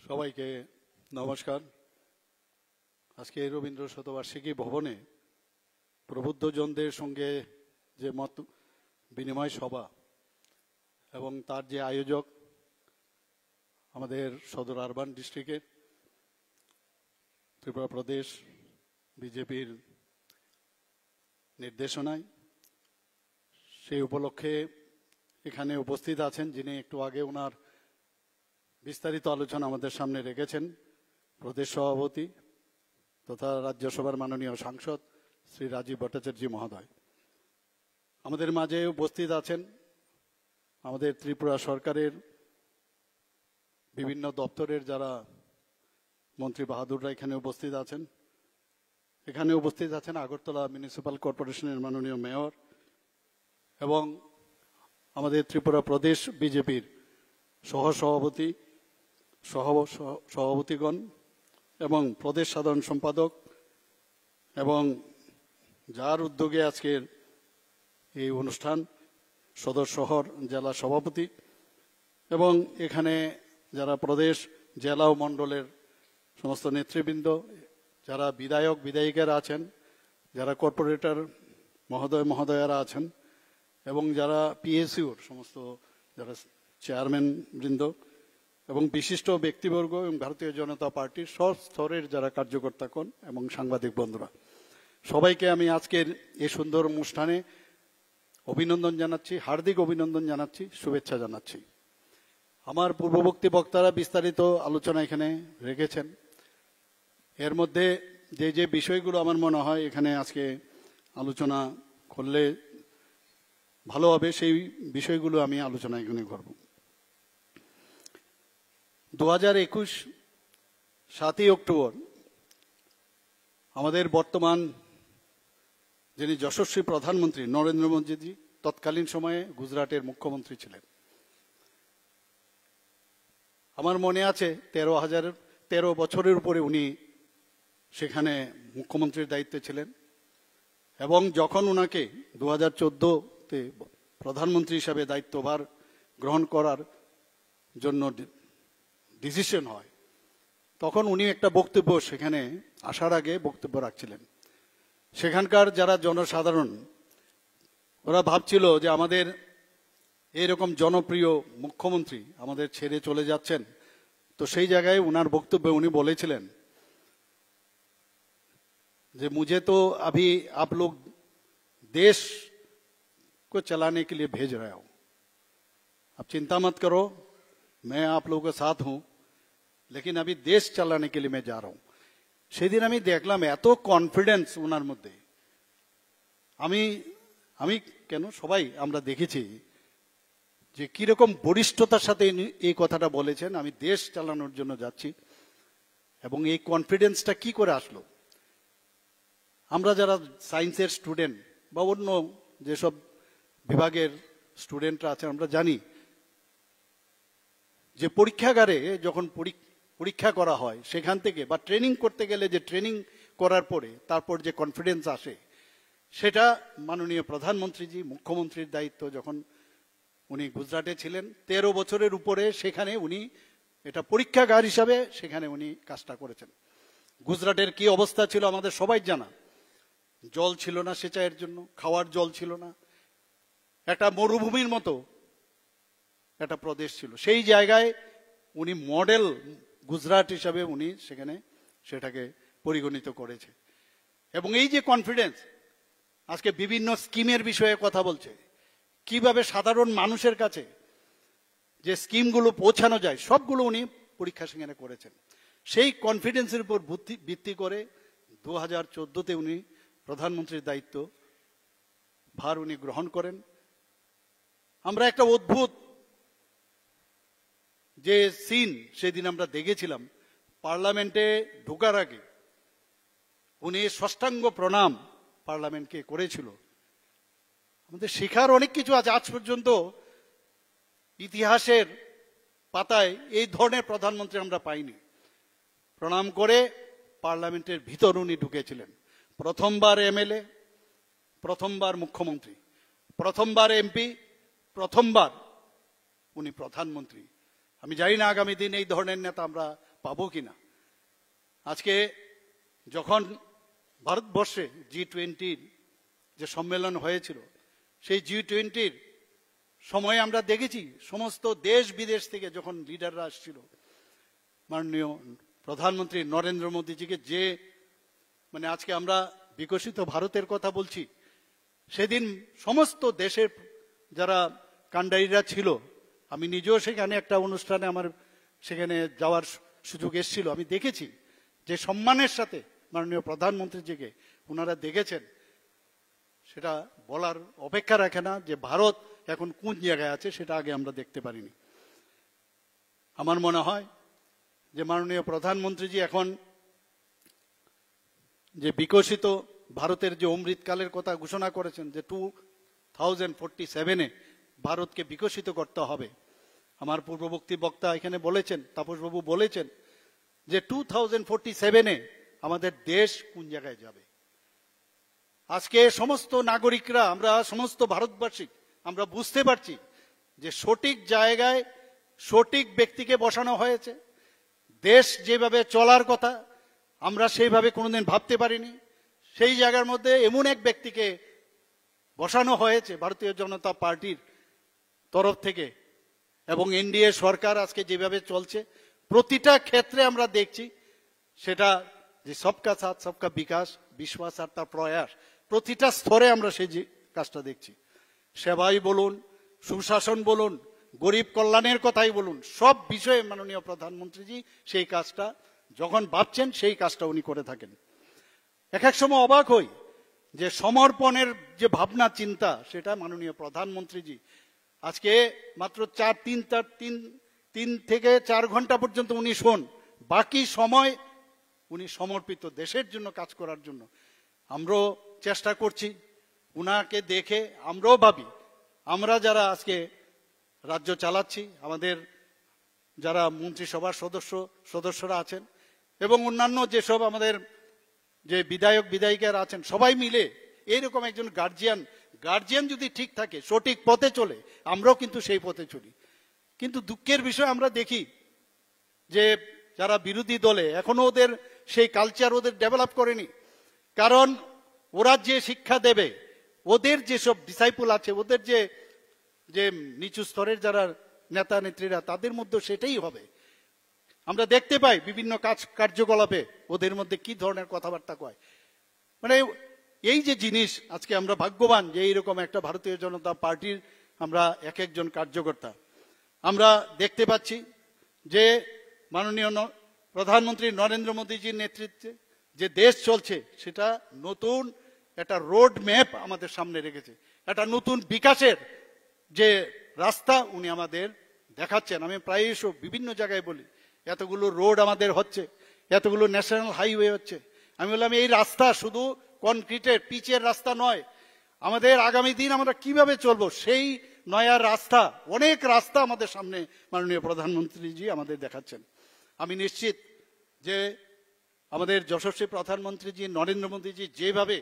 সবাইকে নমস্কার। আজকে রবীন্দ্র শতবার্ষিকী ভবনে প্রবুদ্ধজনদের সঙ্গে যে মত বিনিময় সভা এবং তার যে আয়োজক আমাদের সদর আরবান ডিস্ট্রিক্টের ত্রিপুরা প্রদেশ বিজেপির নির্দেশনায়, সেই উপলক্ষে এখানে উপস্থিত আছেন যিনি একটু আগে ওনার বিস্তারিত আলোচনা আমাদের সামনে রেখেছেন, প্রদেশ সভাপতি তথা রাজ্যসভার মাননীয় সাংসদ শ্রী রাজীব ভট্টাচার্য মহোদয়। আমাদের মাঝে উপস্থিত আছেন আমাদের ত্রিপুরা সরকারের বিভিন্ন দপ্তরের যারা মন্ত্রী বাহাদুররা এখানে উপস্থিত আছেন। এখানে উপস্থিত আছেন আগরতলা মিউনিসিপ্যাল কর্পোরেশনের মাননীয় মেয়র এবং আমাদের ত্রিপুরা প্রদেশ বিজেপির সহসভাপতি সভাপতিগণ এবং প্রদেশ সাধারণ সম্পাদক, এবং যার উদ্যোগে আজকের এই অনুষ্ঠান সদর শহর জেলা সভাপতি এবং এখানে যারা প্রদেশ জেলা ও মণ্ডলের সমস্ত নেতৃবৃন্দ, যারা বিধায়ক বিধায়িকারা আছেন, যারা কর্পোরেটর মহোদয় মহোদয়ারা আছেন এবং যারা পিএসইউর সমস্ত যারা চেয়ারম্যান বৃন্দ এবং বিশিষ্ট ব্যক্তিবর্গ এবং ভারতীয় জনতা পার্টির সব স্তরের যারা কার্যকর্তাগণ এবং সাংবাদিক বন্ধুরা, সবাইকে আমি আজকের এই সুন্দর অনুষ্ঠানে অভিনন্দন জানাচ্ছি, হার্দিক অভিনন্দন জানাচ্ছি, শুভেচ্ছা জানাচ্ছি। আমার পূর্ববর্তী বক্তারা বিস্তারিত আলোচনা এখানে রেখেছেন। এর মধ্যে যে যে বিষয়গুলো আমার মনে হয় এখানে আজকে আলোচনা করলে ভালো হবে, সেই বিষয়গুলো আমি আলোচনা এখানে করব। 2021 7ই অক্টোবর আমাদের বর্তমান যিনি যশস্বী প্রধানমন্ত্রী নরেন্দ্র মোদীজি তৎকালীন সময়ে গুজরাটের মুখ্যমন্ত্রী ছিলেন। আমার মনে আছে 13 বছরের উপরে উনি সেখানে মুখ্যমন্ত্রীর দায়িত্বে ছিলেন এবং যখন ওনাকে 2014-তে প্রধানমন্ত্রী হিসাবে দায়িত্বভার গ্রহণ করার জন্য ডিসিশন হয়, তখন উনি একটা বক্তব্য সেখানে আসার আগে বক্তব্য রাখছিলেন। সেখানকার যারা জনসাধারণ ওরা ভাবছিল যে আমাদের এরকম জনপ্রিয় মুখ্যমন্ত্রী আমাদের ছেড়ে চলে যাচ্ছেন। তো সেই জায়গায় উনার বক্তব্যে উনি বলেছিলেন যে मुझे तो अभी आप लोग देश को चलाने के लिए भेज रहे हो, आप चिंता मत करो, मैं आप लोगों के साथ हूं, लेकिन अभी देश चलाने के लिए मैं जा रहा हूं। সেদিন আমি দেখলাম এত কনফিডেন্স ওনার মধ্যে। আমি কেন সবাই আমরা দেখেছি যে কিরকম বরিষ্ঠতার সাথে এই কথাটা বলেছেন, আমি দেশ চালানোর জন্য যাচ্ছি। এবং এই কনফিডেন্সটা কি করে আসলো? আমরা যারা সায়েন্সের স্টুডেন্ট বা অন্য যেসব বিভাগের স্টুডেন্টরা আছেন আমরা জানি যে পরীক্ষাগারে যখন পরীক্ষা করা হয় সেখান থেকে বা ট্রেনিং করতে গেলে যে ট্রেনিং করার পরে তারপর যে কনফিডেন্স আসে, সেটা মাননীয় প্রধানমন্ত্রীজি মুখ্যমন্ত্রীর দায়িত্ব যখন উনি গুজরাটে ছিলেন 13 বছরের উপরে, সেখানে উনি এটা পরীক্ষাগার হিসাবে সেখানে উনি কাজটা করেছেন। গুজরাটের কি অবস্থা ছিল আমাদের সবাই জানা। জল ছিল না সেচাইয়ের জন্য, খাওয়ার জল ছিল না, একটা মরুভূমির মতো একটা প্রদেশ ছিল। সেই জায়গায় উনি মডেল গুজরাট হিসাবে উনি সেখানে সেটাকে পরিগণিত করেছে। এবং এই যে কনফিডেন্স, আজকে বিভিন্ন স্কিমের বিষয়ে কথা বলছে, কিভাবে সাধারণ মানুষের কাছে যে স্কিমগুলো পৌঁছানো যায় সবগুলো উনি পরীক্ষা সেখানে করেছেন। সেই কনফিডেন্সের উপর ভিত্তি করে 2014-তে উনি প্রধানমন্ত্রীর দায়িত্ব ভার উনি গ্রহণ করেন। আমরা একটা অদ্ভুত যে সিন সেদিন আমরা দেখেছিলাম, পার্লামেন্টে ঢোকার আগে উনি ষষ্ঠাঙ্গ প্রণাম পার্লামেন্টকে করেছিল। আমাদের শেখার অনেক কিছু আছে। আজ পর্যন্ত ইতিহাসের পাতায় এই ধরনের প্রধানমন্ত্রী আমরা পাইনি। প্রণাম করে পার্লামেন্টের ভিতর উনি ঢুকেছিলেন। প্রথমবার এমএলএ, প্রথমবার মুখ্যমন্ত্রী, প্রথমবার এমপি, প্রথমবার উনি প্রধানমন্ত্রী। আমি জানি না আগামী দিন এই ধরনের নেতা আমরা পাবো কিনা। আজকে যখন ভারতবর্ষে G20 যে সম্মেলন হয়েছিল, সেই G20 সময়ে আমরা দেখেছি সমস্ত দেশ বিদেশ থেকে যখন লিডাররা আসছিল, মাননীয় প্রধানমন্ত্রী নরেন্দ্র মোদীজিকে যে আজকে আমরা বিকশিত ভারতের কথা বলছি, সেদিন সমস্ত দেশের যারা কান্ডারিরা ছিল, আমি নিজেও সেখানে একটা অনুষ্ঠানে আমার সেখানে যাওয়ার সুযোগ এসেছিল, আমি দেখেছি যে সম্মানের সাথে মাননীয় প্রধানমন্ত্রীজিকে ওনারা দেখেছেন, সেটা বলার অপেক্ষা রাখে না যে ভারত এখন কোন জায়গায় আছে, সেটা আগে আমরা দেখতে পারিনি। আমার মনে হয় যে মাননীয় প্রধানমন্ত্রীজি এখন যে বিকশিত ভারতের যে অমৃতকালের কথা ঘোষণা করেছেন, যে 2047-এ ভারতকে বিকশিত করতে হবে। আমার পূর্ববর্তী বক্তা এখানে বলেছেন, তাপসবাবু বলেছেন যে 2047-এ আমাদের দেশ কোন জায়গায় যাবে। আজকে সমস্ত নাগরিকরা, আমরা সমস্ত ভারতবাসী আমরা বুঝতে পারছি যে সঠিক জায়গায় সঠিক ব্যক্তিকে বসানো হয়েছে। দেশ যেভাবে চলার কথা আমরা সেইভাবে কোনোদিন ভাবতে পারিনি, সেই জায়গার মধ্যে এমন এক ব্যক্তিকে বসানো হয়েছে ভারতীয় জনতা পার্টির তরফ থেকে, এবং এনডিএ সরকার আজকে যেভাবে চলছে প্রতিটা ক্ষেত্রে আমরা দেখছি সেটা যে সবকা সাথ সবকা বিকাশ, বিশ্বাস আর তার প্রয়াস, প্রতিটা স্তরে আমরা সেই কাজটা দেখছি। সেবাই বলুন, সুশাসন বলুন, গরিব কল্যাণের কথাই বলুন, সব বিষয়ে মাননীয় প্রধানমন্ত্রীজি সেই কাজটা যখন ভাবছেন সেই কাজটা উনি করে থাকেন। এক এক সময় অবাক হই যে সমর্পণের যে ভাবনা চিন্তা, সেটা মাননীয় প্রধানমন্ত্রীজি আজকে মাত্র 3 থেকে 4 ঘন্টা পর্যন্ত উনি শোন, বাকি সময় উনি সমর্পিত দেশের জন্য কাজ করার জন্য। আমরাও চেষ্টা করছি উনাকে দেখে, আমরাও ভাবি আমরা যারা আজকে রাজ্য চালাচ্ছি, আমাদের যারা মন্ত্রিসভার সদস্যরা আছেন এবং অন্যান্য যেসব আমাদের যে বিধায়ক বিধায়িকারা আছেন, সবাই মিলে এইরকম একজন গার্জিয়ান যদি ঠিক থাকে, সঠিক পথে চলে, আমরাও কিন্তু সেই পথে চলি। কিন্তু দুঃখের বিষয় আমরা দেখি যে যারা বিরোধী দলে এখনো ওদের সেই কালচার ওদের ডেভেলপ করেনি। কারণ ওরা যে শিক্ষা দেবে, ওদের যেসব ডিসাইপল আছে, ওদের যে নিচু স্তরের যারা নেতা নেত্রীরা, তাদের মধ্যে সেটাই হবে। আমরা দেখতে পাই বিভিন্ন কার্যকলাপে ওদের মধ্যে কি ধরনের কথাবার্তা কয়। এই যে জিনিস, আজকে আমরা ভাগ্যবান যে এইরকম একটা ভারতীয় জনতা পার্টির আমরা এক একজন কার্যকর্তা আমরা দেখতে পাচ্ছি যে মাননীয় প্রধানমন্ত্রী নরেন্দ্র মোদীজির নেতৃত্বে যে দেশ চলছে, সেটা নতুন একটা রোড ম্যাপ আমাদের সামনে রেখেছে, একটা নতুন বিকাশের যে রাস্তা উনি আমাদের দেখাচ্ছেন। আমি প্রায়শ বিভিন্ন জায়গায় বলি, এতগুলো রোড আমাদের হচ্ছে, এতগুলো ন্যাশনাল হাইওয়ে হচ্ছে। আমি বললাম এই রাস্তা শুধু কনক্রিটের পিচের রাস্তা নয়, আমাদের আগামী দিন আমরা কিভাবে চলবো সেই নয়া রাস্তা, অনেক রাস্তা আমাদের সামনে মাননীয় প্রধানমন্ত্রীজি আমাদের দেখাচ্ছেন। আমি নিশ্চিত যে আমাদের যশস্বী প্রধানমন্ত্রীজি নরেন্দ্র মোদীজি যেভাবে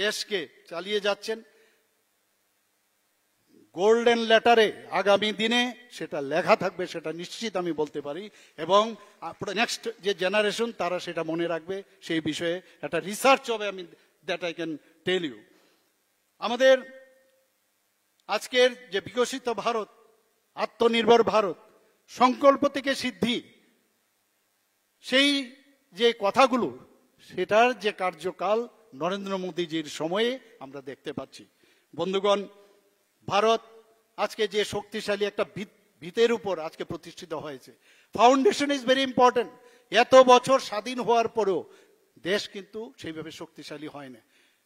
দেশকে চালিয়ে যাচ্ছেন, গোল্ডেন লেটারে আগামী দিনে সেটা লেখা থাকবে, সেটা নিশ্চিত আমি বলতে পারি। এবং নেক্সট যে জেনারেশন তারা সেটা মনে রাখবে, সেই বিষয়ে একটা রিসার্চ হবে, আমি that I can tell you. আমাদের আজকের যে বিকশিত ভারত, আত্মনির্ভর ভারত, সংকল্প থেকে সিদ্ধি, সেই যে কথাগুলো, সেটার যে কার্যকাল নরেন্দ্র মোদীজির সময়ে আমরা দেখতে পাচ্ছি। বন্ধুগণ, ভারত আজকে যে শক্তিশালী একটা ভিতের উপর আজকে প্রতিষ্ঠিত হয়েছে, ফাউন্ডেশন ইজ ভেরি ইম্পর্টেন্ট। এত বছর স্বাধীন হওয়ার পরেও দেশ কিন্তু সেইভাবে শক্তিশালী হয় না।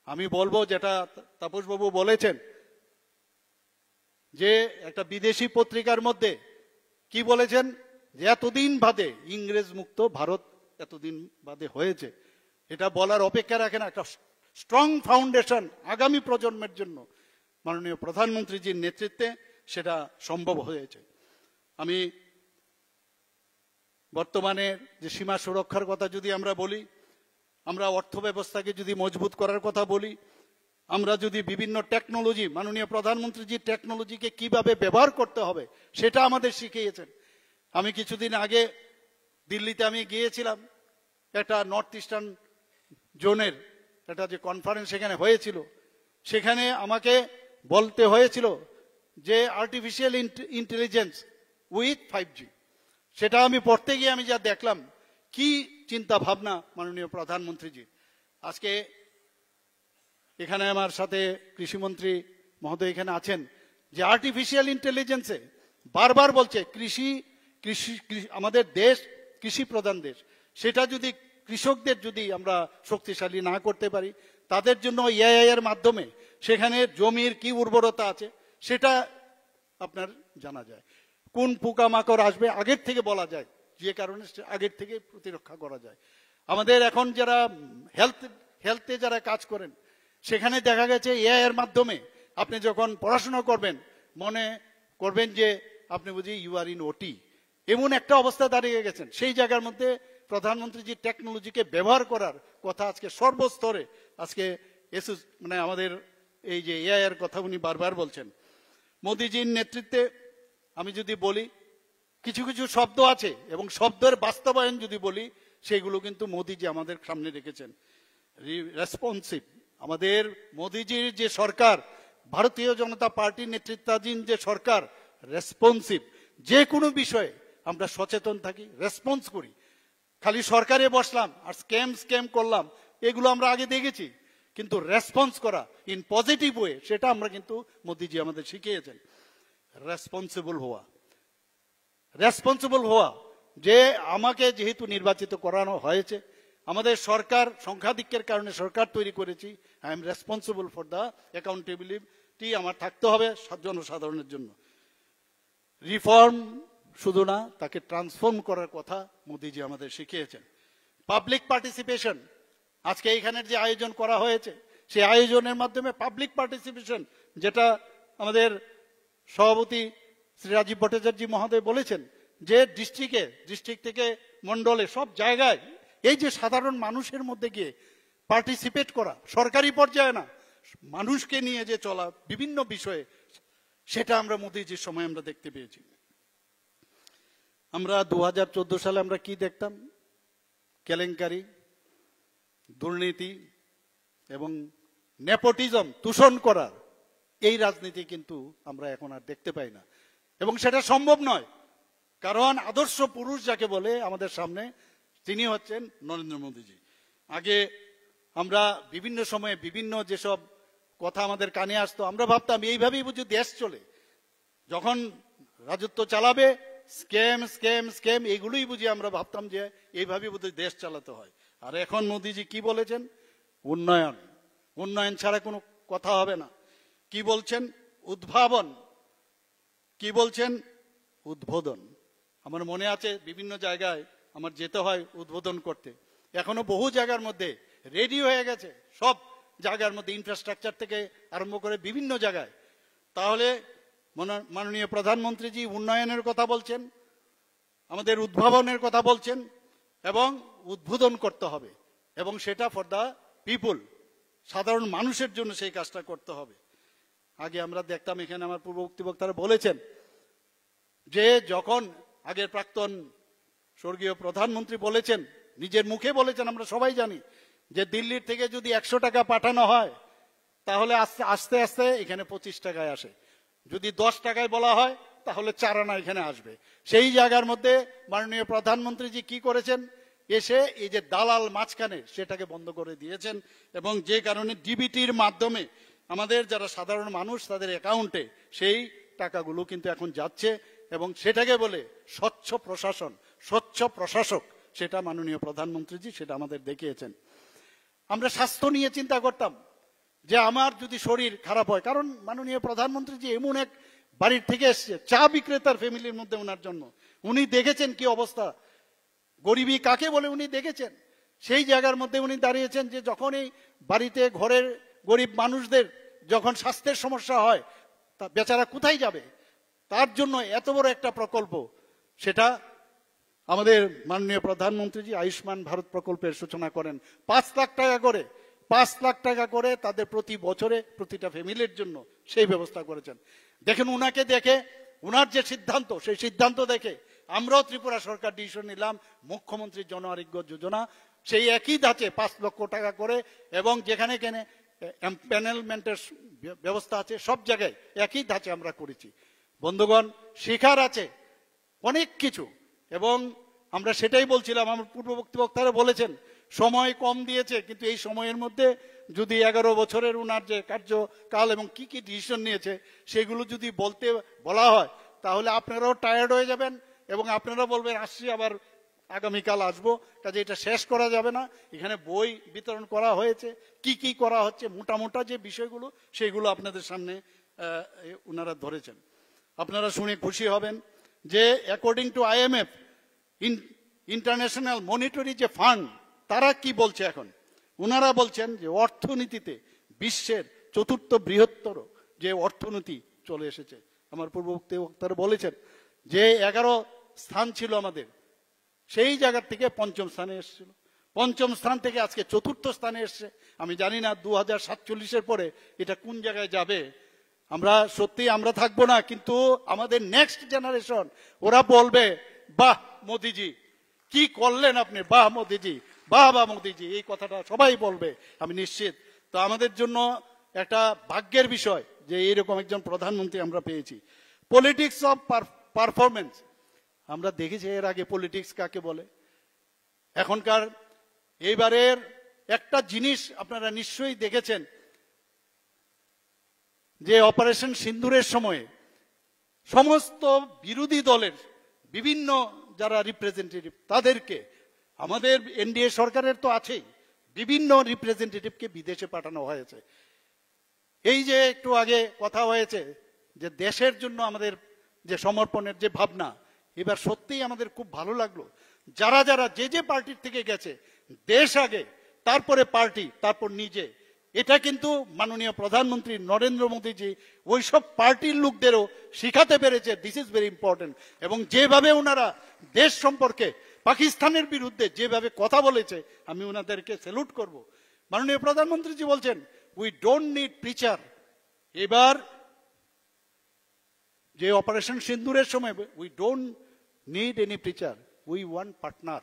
আমি বলবো, যেটা তাপসবাবু বলেছেন, যে একটা বিদেশি পত্রিকার মধ্যে কি বলেছেন, যে এতদিন বাদে ইংরেজ মুক্ত ভারত এতদিন বাদে হয়েছে, এটা বলার অপেক্ষা রাখে না। একটা স্ট্রং ফাউন্ডেশন আগামী প্রজন্মের জন্য মাননীয় প্রধানমন্ত্রীজির নেতৃত্বে সেটা সম্ভব হয়েছে। আমি বর্তমানে যে সীমা সুরক্ষার কথা যদি আমরা বলি, আমরা অর্থ ব্যবস্থাকে যদি মজবুত করার কথা বলি, আমরা যদি বিভিন্ন টেকনোলজি, মাননীয় প্রধানমন্ত্রীজি টেকনোলজিকে কিভাবে ব্যবহার করতে হবে সেটা আমাদের শিখিয়েছেন। আমি কিছুদিন আগে দিল্লিতে আমি গিয়েছিলাম, একটা নর্থ ইস্টার্ন জোনের একটা যে কনফারেন্স সেখানে হয়েছিল, সেখানে আমাকে বলতে হয়েছিল যে আর্টিফিশিয়াল ইন্টেলিজেন্স উইথ 5G। সেটা আমি পড়তে গিয়ে আমি যা দেখলাম, কি চিন্তা ভাবনা মাননীয় প্রধানমন্ত্রীজি। আজকে এখানে আমার সাথে কৃষিমন্ত্রী মহোদয় এখানে আছেন, যে আর্টিফিশিয়াল ইন্টেলিজেন্সে বারবার বলছে কৃষি কৃষি আমাদের দেশ কৃষি প্রধান দেশ, সেটা যদি কৃষকদের যদি আমরা শক্তিশালী না করতে পারি, তাদের জন্য এআই এর মাধ্যমে সেখানে জমির কি উর্বরতা আছে সেটা আপনার জানা যায়, কোন পোকামাকড় আসবে আগের থেকে বলা যায়, যে কারণে আগের থেকে প্রতিরক্ষা করা যায়। আমাদের এখন যারা হেলথে যারা কাজ করেন, সেখানে দেখা গেছে এআই এর মাধ্যমে আপনি যখন পড়াশোনা করবেন, মনে করবেন যে আপনি বুঝি ইউ আর ইন ওটি, এমন একটা অবস্থা দাঁড়িয়ে গেছেন। সেই জায়গার মধ্যে প্রধানমন্ত্রী টেকনোলজিকে ব্যবহার করার কথা আজকে সর্বস্তরে আজকে মানে আমাদের এই যে এআই এর কথা উনি বারবার বলছেন। মোদিজির নেতৃত্বে আমি যদি বলি, কিছু কিছু শব্দ আছে এবং শব্দের বাস্তবায়ন যদি বলি, সেগুলো কিন্তু মোদিজি আমাদের সামনে রেখেছেন। রেসপন্সিভ, আমাদের মোদিজির যে সরকার, ভারতীয় জনতা পার্টির নেতৃত্বাধীন যে সরকার, রেসপন্সিভ, যে কোনো বিষয়ে আমরা সচেতন থাকি, রেসপন্স করি। খালি সরকারে বসলাম আর স্ক্যাম করলাম, এগুলো আমরা আগে দেখেছি, কিন্তু রেসপন্স করা ইন পজিটিভ ওয়ে, সেটা আমরা কিন্তু মোদিজি আমাদের শিখিয়েছেন। রেসপন্সিবল হওয়া, যে আমাকে যেহেতু নির্বাচিত করানো হয়েছে, আমাদের সরকার সংখ্যাধিক্যের কারণে সরকার তৈরি করেছি, I am responsible for the accountability আমার থাকতে হবে জনসাধারণের জন্য। রিফর্ম শুধু না, তাকে ট্রান্সফর্ম করার কথা মোদিজি আমাদের শিখিয়েছেন। পাবলিক পার্টিসিপেশন, আজকে এইখানের যে আয়োজন করা হয়েছে, সেই আয়োজনের মাধ্যমে পাবলিক পার্টিসিপেশন, যেটা আমাদের সভাপতি শ্রী রাজীব ভট্টাচার্য মহোদয় বলেছেন, যে ডিস্ট্রিক্ট থেকে মন্ডলে সব জায়গায় এই যে সাধারণ মানুষের মধ্যে গিয়ে পার্টিসিপেট করা, সরকারি পর্যায়ে না, মানুষকে নিয়ে যে চলা বিভিন্ন বিষয়ে, সেটা আমরা মোদিজির সময় আমরা দেখতে পেয়েছি। আমরা 2014 সালে আমরা কি দেখতাম? কেলেঙ্কারি, দুর্নীতি এবং নেপোটিজম, তুষণ করার এই রাজনীতি কিন্তু আমরা এখন আর দেখতে পাই না, এবং সেটা সম্ভব নয়। কারণ আদর্শ পুরুষ যাকে বলে আমাদের সামনে, তিনি হচ্ছেন নরেন্দ্র মোদীজি। আগে আমরা বিভিন্ন সময়ে বিভিন্ন যেসব কথা আমাদের কানে আসতো, আমরা ভাবতাম এইভাবেই বুঝি দেশ চলে, যখন রাজত্ব চালাবে স্ক্যাম এইগুলোই বুঝি আমরা ভাবতাম যে এইভাবেই বুঝি দেশ চালাতে হয়। আর এখন মোদীজি কি বলেছেন? উন্নয়ন ছাড়া কোনো কথা হবে না। কি বলছেন? উদ্ভাবন। কি বলছেন? উদ্বোধন। আমার মনে আছে বিভিন্ন জায়গায় আমার যেতে হয় উদ্বোধন করতে, এখনো বহু জায়গার মধ্যে রেডি হয়ে গেছে, সব জায়গার মধ্যে ইনফ্রাস্ট্রাকচার থেকে আরম্ভ করে বিভিন্ন জায়গায়। তাহলে মাননীয় প্রধানমন্ত্রীজি উন্নয়নের কথা বলছেন, আমাদের উদ্ভাবনের কথা বলছেন, এবং উদ্বোধন করতে হবে, এবং সেটা ফর দ্য পিপুল, সাধারণ মানুষের জন্য সেই কাজটা করতে হবে। আগে আমরা দেখতাম, এখানে আমার পূর্ববর্তী বক্তারা বলেছেন যে যখন আগের প্রাক্তন স্বর্গীয় প্রধানমন্ত্রী বলেছেন, নিজের মুখে বলেছেন, আমরা সবাই জানি যে দিল্লির থেকে যদি 100 টাকা পাঠানো হয়, তাহলে আস্তে আস্তে এখানে 25 টাকায় আসে। যদি 10 টাকায় বলা হয়, তাহলে 4 আনা এখানে আসবে। সেই জায়গার মধ্যে মাননীয় প্রধানমন্ত্রীজি কি করেছেন? এসে এই যে দালাল মাঝখানে, সেটাকে বন্ধ করে দিয়েছেন, এবং যে কারণে ডিবিটির মাধ্যমে আমাদের যারা সাধারণ মানুষ, তাদের অ্যাকাউন্টে সেই টাকাগুলো কিন্তু এখন যাচ্ছে, এবং সেটাকে বলে স্বচ্ছ প্রশাসন, স্বচ্ছ প্রশাসক, সেটা মাননীয় প্রধানমন্ত্রীজি সেটা আমাদের দেখিয়েছেন। আমরা স্বাস্থ্য নিয়ে চিন্তা করতাম যে আমার যদি শরীর খারাপ হয়, কারণ মাননীয় প্রধানমন্ত্রীজি এমন এক বাড়ির থেকে এসছে, চা বিক্রেতার ফ্যামিলির মধ্যে ওনার জন্য, উনি দেখেছেন কি অবস্থা, গরিবী কাকে বলে উনি দেখেছেন। সেই জায়গার মধ্যে উনি দাঁড়িয়েছেন যে যখন এই বাড়িতে ঘরের গরিব মানুষদের যখন স্বাস্থ্যের সমস্যা হয়, তা বেচারা কোথায় যাবে? তার জন্য এত বড় একটা প্রকল্প, সেটা আমাদের মাননীয় প্রধানমন্ত্রীজি আয়ুষ্মান ভারত প্রকল্পের সূচনা করেন। 5 লাখ টাকা করে, 5 লাখ টাকা করে তাদের প্রতি বছরে প্রতিটা ফ্যামিলির জন্য সেই ব্যবস্থা করেছেন। দেখেন, উনাকে দেখে, উনার যে সিদ্ধান্ত, সেই সিদ্ধান্ত দেখে আমরাও ত্রিপুরা সরকার ডিসিশন নিলাম মুখ্যমন্ত্রী জন আরোগ্য যোজনা, সেই একই ধাঁচে 5 লক্ষ টাকা করে, এবং যেখানে যেখানে এমপ্যানেলমেন্টের ব্যবস্থা আছে সব জায়গায় একই ধাঁচে আমরা করেছি। বন্ধুগণ, শেখার আছে অনেক কিছু, এবং আমরা সেটাই বলছিলাম। আমার পূর্ববর্তী বক্তারা বলেছেন সময় কম দিয়েছে, কিন্তু এই সময়ের মধ্যে যদি 11 বছরের উনার যে কার্যকাল এবং কি কি ডিসিশন নিয়েছে সেগুলো যদি বলা হয়, তাহলে আপনারাও টায়ার্ড হয়ে যাবেন এবং আপনারা বলবেন আসছি আবার আগামীকাল আসবো। কাজে এটা শেষ করা যাবে না। এখানে বই বিতরণ করা হয়েছে, কি কি করা হচ্ছে, মোটা যে বিষয়গুলো সেগুলো আপনাদের সামনে ওনারা ধরেছেন। আপনারা শুনে খুশি হবেন যে according to IMF international monetary যে ফান্ড, তারা কি বলছে এখন, ওনারা বলছেন যে অর্থনীতিতে বিশ্বের 4র্থ বৃহত্তর যে অর্থনীতি চলে এসেছে। আমার পূর্ববর্তী বক্তারা বলেছেন যে 11 স্থান ছিল আমাদের, সেই জায়গার থেকে 5ম স্থানে এসেছিল, 5ম স্থান থেকে আজকে 4র্থ স্থানে এসছে। আমি জানি না 2047-এর পরে এটা কোন জায়গায় যাবে। আমরা সত্যি আমরা থাকবো না, কিন্তু আমাদের নেক্সট জেনারেশন ওরা বলবে বাহ মোদিজি কি করলেন আপনি, বাহ মোদিজি, বাহ মোদিজি, এই কথাটা সবাই বলবে আমি নিশ্চিত। তো আমাদের জন্য একটা ভাগ্যের বিষয় যে এইরকম একজন প্রধানমন্ত্রী আমরা পেয়েছি। পলিটিক্স অফ পারফরমেন্স, আমরা দেখেছি এর আগে পলিটিক্স কাকে বলে। এখনকার এইবারের একটা জিনিস আপনারা নিশ্চয়ই দেখেছেন যে অপারেশন সিন্দুরের সময়ে সমস্ত বিরোধী দলের বিভিন্ন যারা রিপ্রেজেন্টেটিভ, তাদেরকে আমাদের NDA সরকারের তো আছেই, বিভিন্ন রিপ্রেজেন্টেটিভকে বিদেশে পাঠানো হয়েছে। এই যে একটু আগে কথা হয়েছে যে দেশের জন্য আমাদের যে সমর্পণের যে ভাবনা, এবার সত্যিই আমাদের খুব ভালো লাগলো। যারা যারা যে পার্টির থেকে গেছে, দেশ আগে, তারপরে পার্টি, তারপর নিজে, এটা কিন্তু মাননীয় প্রধানমন্ত্রী নরেন্দ্র মোদীজি ওইসব পার্টির লোকদেরও শিখাতে পেরেছে দিস ইজ ভেরি ইম্পর্টেন্ট। এবং যেভাবে ওনারা দেশ সম্পর্কে পাকিস্তানের বিরুদ্ধে যেভাবে কথা বলেছে, আমি ওনাদেরকে স্যালুট করব। মাননীয় প্রধানমন্ত্রীজি বলছেন উই ডোন্ট নিড প্রিচার। এবার যে অপারেশন সিন্দুরের সময় we don't need any preacher, we want partner.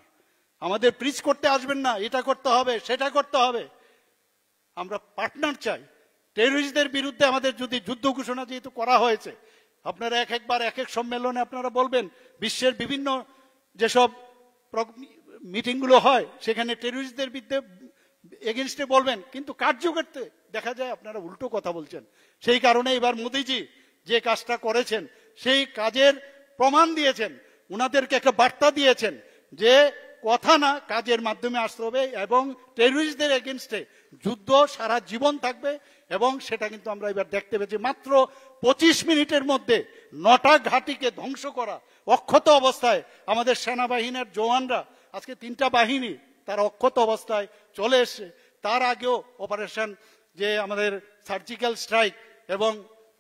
আমাদের প্রিচ করতে আসবেন না, এটা করতে হবে সেটা করতে হবে, আমরা পার্টনার চাই। টেররিস্টদের বিরুদ্ধে আমাদের যদি যুদ্ধ ঘোষণা যেহেতু করা হয়েছে, আপনারা একবার এক এক সম্মেলনে আপনারা বলবেন, বিশ্বের বিভিন্ন যেসব মিটিংগুলো হয় সেখানে টেররিস্টদের বিরুদ্ধে এগেনস্টে বলবেন, কিন্তু কার্যকরতে দেখা যায় আপনারা উল্টো কথা বলছেন। সেই কারণে এবার মোদিজি যে কাজটা করেছেন সেই কাজের প্রমাণ দিয়েছেন, উনাদেরকে একটা বার্তা দিয়েছেন যে কথা না কাজের মাধ্যমে আসতে হবে, এবং টেররিস্টদের এগেনস্টে যুদ্ধ সারা জীবন থাকবে। এবং সেটা কিন্তু আমরা এবার দেখতে পেয়েছি, মাত্র 25 মিনিটের মধ্যে 9টা ঘাঁটিকে ধ্বংস করা অক্ষত অবস্থায় আমাদের সেনাবাহিনীর জওয়ানরা, আজকে 3টা বাহিনী তারা অক্ষত অবস্থায় চলে এসছে। তার আগেও অপারেশন যে আমাদের সার্জিক্যাল স্ট্রাইক এবং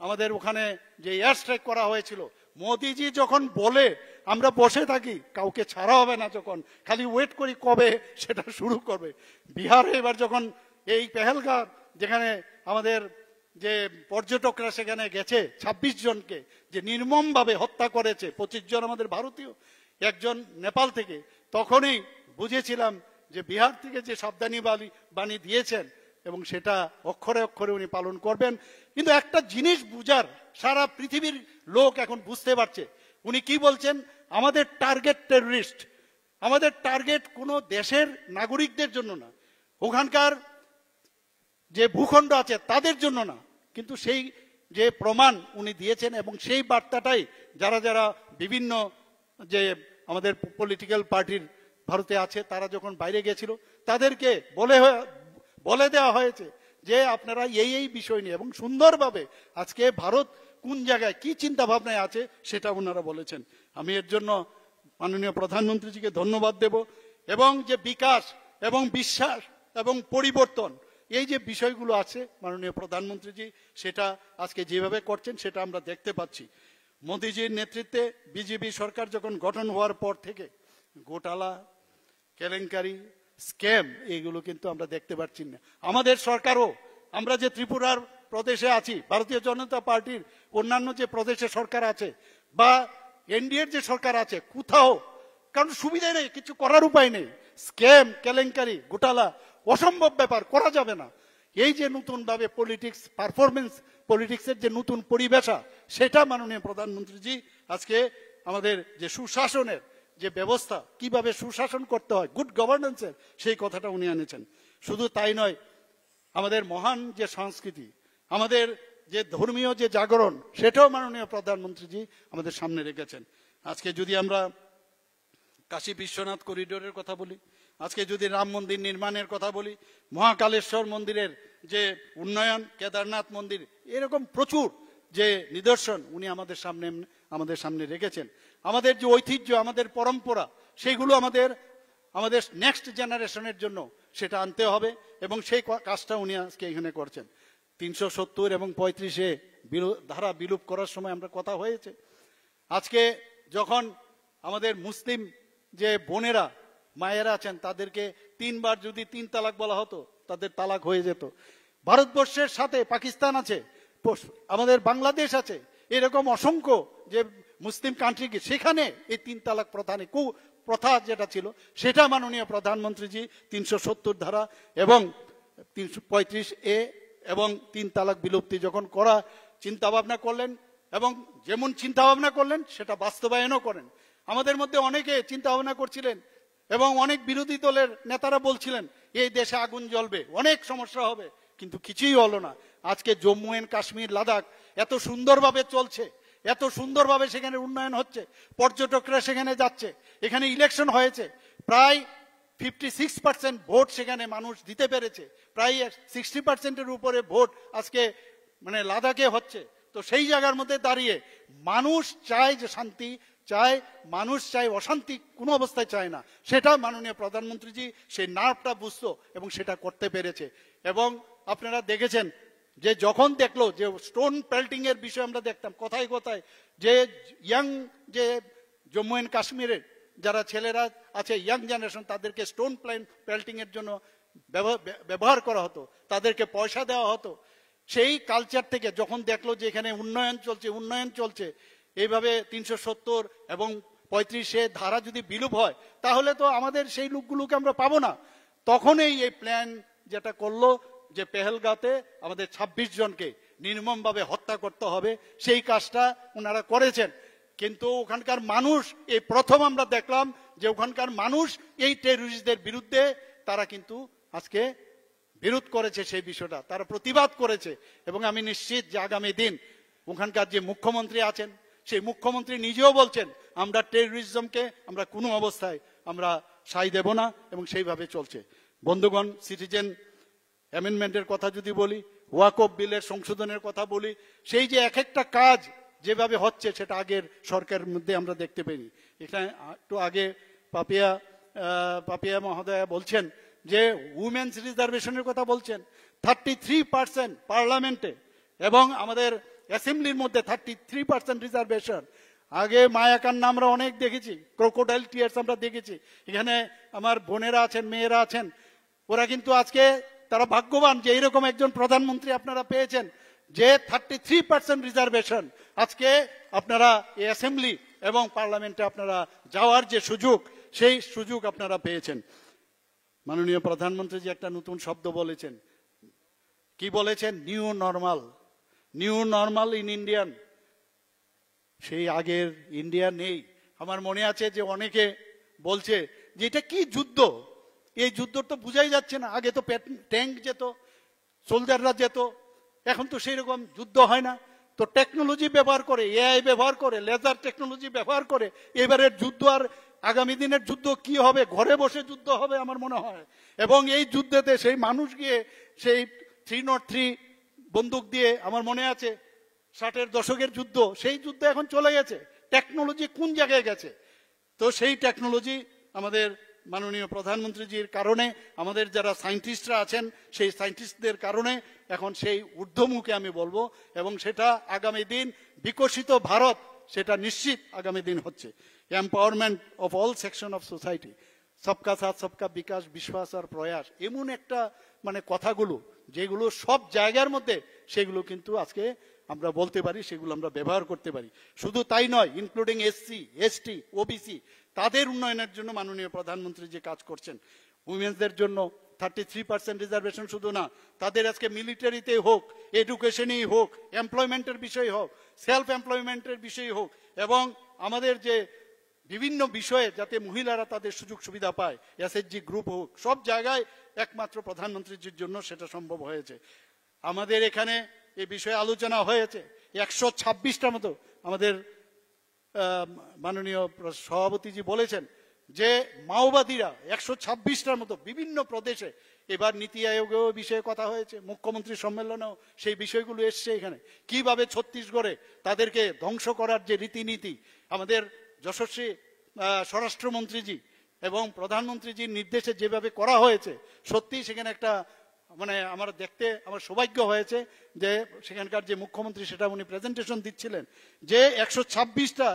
আমাদের ওখানে যে এয়ার স্ট্রাইক করা হয়েছিল, মোদিজি যখন বলে আমরা বসে থাকি, কাউকে ছাড়া হবে না, যখন খালি ওয়েট করি কবে সেটা শুরু করবে। বিহারে এবার যখন এই পেহেলগাঁও, যেখানে আমাদের যে পর্যটকরা সেখানে গেছে 26 জনকে যে নির্মমভাবে হত্যা করেছে, 25 জন আমাদের ভারতীয়, একজন নেপাল থেকে, তখনই বুঝেছিলাম যে বিহার থেকে যে সাবধানী বাণী দিয়েছেন এবং সেটা অক্ষরে অক্ষরে উনি পালন করবেন। কিন্তু একটা জিনিস বুঝার, সারা পৃথিবীর লোক এখন বুঝতে পারছে উনি কি বলছেন। আমাদের টার্গেট টেররিস্ট, আমাদের টার্গেট কোনো দেশের নাগরিকদের জন্য না, ওখানকার যে ভূখণ্ড আছে তাদের জন্য না, কিন্তু সেই যে প্রমাণ উনি দিয়েছেন এবং সেই বার্তাটাই যারা যারা বিভিন্ন যে আমাদের পলিটিক্যাল পার্টির ভারতে আছে তারা যখন বাইরে গেছিল তাদেরকে বলে দেওয়া হয়েছে যে আপনারা এই বিষয় নিয়ে, এবং সুন্দরভাবে আজকে ভারত কোন জায়গায় কি চিন্তা ভাবনায় আছে সেটা ওনারা বলেছেন। আমি এর জন্য মাননীয় প্রধানমন্ত্রীজিকে ধন্যবাদ দেব। এবং যে বিকাশ এবং বিশ্বাস এবং পরিবর্তন, এই যে বিষয়গুলো আছে মাননীয় প্রধানমন্ত্রীজি সেটা আজকে যেভাবে করছেন সেটা আমরা দেখতে পাচ্ছি। মোদিজির নেতৃত্বে বিজেপি সরকার যখন গঠন হওয়ার পর থেকে ঘোটালা, কেলেঙ্কারি, স্ক্যাম, এইগুলো কিন্তু আমরা দেখতে পাচ্ছি না। আমাদের সরকারও, আমরা যে ত্রিপুরার প্রদেশে আছি, ভারতীয় জনতা পার্টির অন্যান্য যে প্রদেশে সরকার আছে, বা এনডিএর যে সরকার আছে কোথাও কারণ সুবিধা নেই, কিছু করার উপায় নেই, স্ক্যাম কেলেঙ্কারি ঘোটালা অসম্ভব ব্যাপার, করা যাবে না। এই যে নতুন ভাবে পলিটিক্স পারফরমেন্স পলিটিক্সের যে নতুন পরিবেশা, সেটা মাননীয় প্রধানমন্ত্রীজি আজকে আমাদের যে সুশাসনের যে ব্যবস্থা, কিভাবে সুশাসন করতে হয়, গুড গভর্নেন্সের সেই কথাটা উনি এনেছেন। শুধু তাই নয়, আমাদের মহান যে সংস্কৃতি, আমাদের যে ধর্মীয় যে জাগরণ, সেটাও মাননীয় প্রধানমন্ত্রীজি আমাদের সামনে রেখেছেন। আজকে যদি আমরা কাশী বিশ্বনাথ করিডোরের কথা বলি, আজকে যদি রাম মন্দির নির্মাণের কথা বলি, মহাকালেশ্বর মন্দিরের যে উন্নয়ন, কেদারনাথ মন্দির, এরকম প্রচুর যে নিদর্শন উনি আমাদের সামনে রেখেছেন। আমাদের যে ঐতিহ্য, আমাদের পরম্পরা, সেগুলো আমাদের নেক্সট জেনারেশনের জন্য সেটা আনতে হবে, এবং সেই কাজটা উনি আজকে এখানে করছেন। 370 এবং 35-এ ধারা বিলুপ করার সময় আমরা কথা হয়েছে। আজকে যখন আমাদের মুসলিম যে বোনেরা মায়েরা আছেন, তাদেরকে 3 বার যদি 3 তালাক বলা হতো, তাদের তালাক হয়ে যেত। ভারতবর্ষের সাথে পাকিস্তান আছে, আমাদের বাংলাদেশ আছে, এরকম অসংখ্য যে মুসলিম কান্ট্রি, সেখানে এই 3 তালাক প্রথা যেটা ছিল, সেটা মাননীয় প্রধানমন্ত্রীজি 370 ধারা এবং 335A এবং 3 তালাক বিলুপ্তি যখন করা চিন্তা ভাবনা করলেন, এবং যেমন চিন্তা ভাবনা করলেন সেটা বাস্তবায়নও করেন। আমাদের মধ্যে অনেকে চিন্তা ভাবনা করছিলেন এবং অনেক বিরোধী দলের নেতারা বলছিলেন এই দেশে আগুন জ্বলবে, অনেক সমস্যা হবে, কিন্তু কিছুই হলো না। আজকে জম্মু এন্ড কাশ্মীর, লাদাখ এত সুন্দরভাবে চলছে, এত সুন্দরভাবে সেখানে উন্নয়ন হচ্ছে, পর্যটকরা সেখানে যাচ্ছে, এখানে ইলেকশন হয়েছে, প্রায় 56% ভোট সেখানে মানুষ দিতে পেরেছে, প্রায় 60%-এর উপরে ভোট আজকে মানে লাদাখে হচ্ছে। তো সেই জায়গার মধ্যে দাঁড়িয়ে মানুষ চায় যে শান্তি চায়, মানুষ চায় অশান্তি কোনো অবস্থায় চায় না, সেটা মাননীয় প্রধানমন্ত্রীজি সেই নার্ভটা বুঝতো এবং সেটা করতে পেরেছে। এবং আপনারা দেখেছেন যে যখন দেখলো যে স্টোন পেল্টিং এর বিষয় আমরা দেখতাম কোথায় কোথায়, যে ইয়াং যে জম্মু এন্ড কাশ্মীরের যারা ছেলেরা আছে, ইয়াং জেনারেশন, তাদেরকে স্টোন পেল্টিং এর জন্য ব্যবহার করা হতো, তাদেরকে পয়সা দেওয়া হতো। সেই কালচার থেকে যখন দেখলো যে এখানে উন্নয়ন চলছে, এইভাবে 370 এবং 35-এ ধারা যদি বিলুপ হয়, তাহলে তো আমাদের সেই লোকগুলোকে আমরা পাবো না। তখনই এই প্ল্যান যেটা করলো যে পেহেলগাঁওতে আমাদের 26 জনকে নির্মমভাবে হত্যা করতে হবে, সেই কাজটা ওনারা করেছেন। কিন্তু ওখানকার মানুষ, এই প্রথম আমরা দেখলাম যে ওখানকার মানুষ এই টেররিস্টদের বিরুদ্ধে তারা কিন্তু আজকে বিরোধ করেছে, সেই বিষয়টা তারা প্রতিবাদ করেছে। এবং আমি নিশ্চিত যে আগামী দিন ওখানকার যে মুখ্যমন্ত্রী আছেন, সেই মুখ্যমন্ত্রী নিজেও বলছেন আমরা টেররিজমকে আমরা কোনো অবস্থায় আমরা সাই দেব না, এবং সেইভাবে চলছে। বন্ধুগণ, সিটিজেন অ্যামেন্ডমেন্টের কথা যদি বলি, ওয়াকফ বিলের সংশোধনের কথা বলি, সেই যে এক একটা কাজ যেভাবে হচ্ছে সেটা আগের সরকারের মধ্যে আমরা দেখতে পাইনি। এখানে একটু আগে পাপিয়া মহোদয়া বলছেন যে উমেন্স রিজার্ভেশনের কথা বলছেন, 33% পার্লামেন্টে এবং আমাদের অ্যাসেম্বলির মধ্যে 33% রিজার্ভেশন। আগে মায়াকান্না আমরা অনেক দেখেছি, ক্রোকোডাইল টিয়ার্স আমরা দেখেছি। এখানে আমার বোনেরা আছেন, মেয়েরা আছেন, ওরা কিন্তু আজকে তারা ভাগ্যবান যে এইরকম একজন প্রধানমন্ত্রী আপনারা পেয়েছেন, যে 33% রিজার্ভেশন। আজকে আপনারা এই অ্যাসেম্বলি এবং পার্লামেন্টে আপনারা যাওয়ার যে সুযোগ, সেই সুযোগ আপনারা পেয়েছেন। মাননীয় প্রধানমন্ত্রী যে একটা নতুন শব্দ বলেছেন, কি বলেছেন? New normal in Indian. সেই আগের ইন্ডিয়া নেই। আমার মনে আছে যে অনেকে বলছে যে এটা কি যুদ্ধ, এই যুদ্ধ তো বুঝাই যাচ্ছে না। আগে তো ট্যাঙ্ক যেত, সোলজাররা যেত, এখন তো সেই রকম যুদ্ধ হয় না। তো টেকনোলজি ব্যবহার করে, এআই ব্যবহার করে, লেজার টেকনোলজি ব্যবহার করে এবারের যুদ্ধ আর আগামী দিনের যুদ্ধ কি হবে? ঘরে বসে যুদ্ধ হবে আমার মনে হয়। এবং এই যুদ্ধেতে সেই মানুষ গিয়ে সেই 303 বন্দুক দিয়ে, আমার মনে আছে 60-এর দশকের যুদ্ধ, সেই যুদ্ধ এখন চলে গেছে। টেকনোলজি কোন জায়গায় গেছে? তো সেই টেকনোলজি আমাদের মাননীয় প্রধানমন্ত্রীজির কারণে, আমাদের যারা সায়েন্টিস্টরা আছেন সেই সায়েন্টিস্টদের কারণে এখন সেই ঊর্ধ্বমুখে আমি বলবো, এবং সেটা আগামী দিন বিকশিত ভারত, সেটা নিশ্চিত আগামী দিন হচ্ছে। Empowerment of all section of society, সবকা সাথ সবকা বিকাশ, বিশ্বাস আর প্রয়াস, এমন একটা মানে কথাগুলো যেগুলো সব জায়গার মধ্যে, সেগুলো কিন্তু আজকে আমরা বলতে পারি, সেগুলো আমরা ব্যবহার করতে পারি। শুধু তাই নয়, ইনক্লুডিং এসসি, এসটি, ওবিসি, তাদের উন্নয়নের জন্য মাননীয় প্রধানমন্ত্রী যে কাজ করছেন, উইমেন্সদের জন্য 33% রিজার্ভেশন শুধু না, তাদের আজকে মিলিটারিতে হোক, এডুকেশনেই হোক, এমপ্লয়মেন্টের বিষয় হোক, সেলফ এমপ্লয়মেন্টের বিষয় হোক, এবং আমাদের যে বিভিন্ন বিষয়ে যাতে মহিলারা তাদের সুযোগ সুবিধা পায়, এসএইচজি গ্রুপ হোক, সব জায়গায় একমাত্র প্রধানমন্ত্রীর জন্য সেটা সম্ভব হয়েছে। আমাদের এখানে এই বিষয়ে আলোচনা হয়েছে, 126টার মতো আমাদের মাননীয় সভাপতিজি বলেছেন যে মাওবাদীরা 126টার মতো বিভিন্ন প্রদেশে, এবার নীতি আয়োগেও বিষয়ে কথা হয়েছে, মুখ্যমন্ত্রী সম্মেলনেও সেই বিষয়গুলো এসছে এখানে, কিভাবে ছত্তিশগড়ে তাদেরকে ধ্বংস করার যে রীতিনীতি আমাদের যশস্বী স্বরাষ্ট্রমন্ত্রীজি এবং প্রধানমন্ত্রীজির নির্দেশে যেভাবে করা হয়েছে, সত্যি সেখানে একটা মানে আমার দেখতে আমার সৌভাগ্য হয়েছে যে সেখানকার যে মুখ্যমন্ত্রী সেটা উনি প্রেজেন্টেশন দিচ্ছিলেন যে 126টা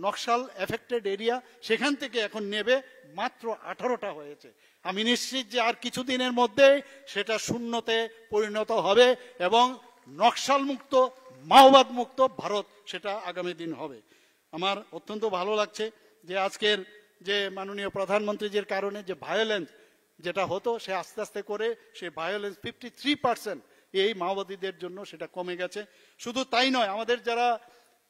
নকশাল এফেক্টেড এরিয়া সেখান থেকে এখন নেবে মাত্র 18টা হয়েছে। আমি নিশ্চিত যে আর কিছুদিনের মধ্যে সেটা শূন্যতে পরিণত হবে এবং নকশাল মুক্ত, মাওবাদ মুক্ত ভারত সেটা আগামী দিন হবে। আমার অত্যন্ত ভালো লাগছে যে আজকের যে মাননীয় প্রধানমন্ত্রীজির কারণে যে ভায়োলেন্স যেটা হতো সে আস্তে আস্তে করে সে ভায়োলেন্স 53% এই মাওবাদীদের জন্য সেটা কমে গেছে। শুধু তাই নয়, আমাদের যারা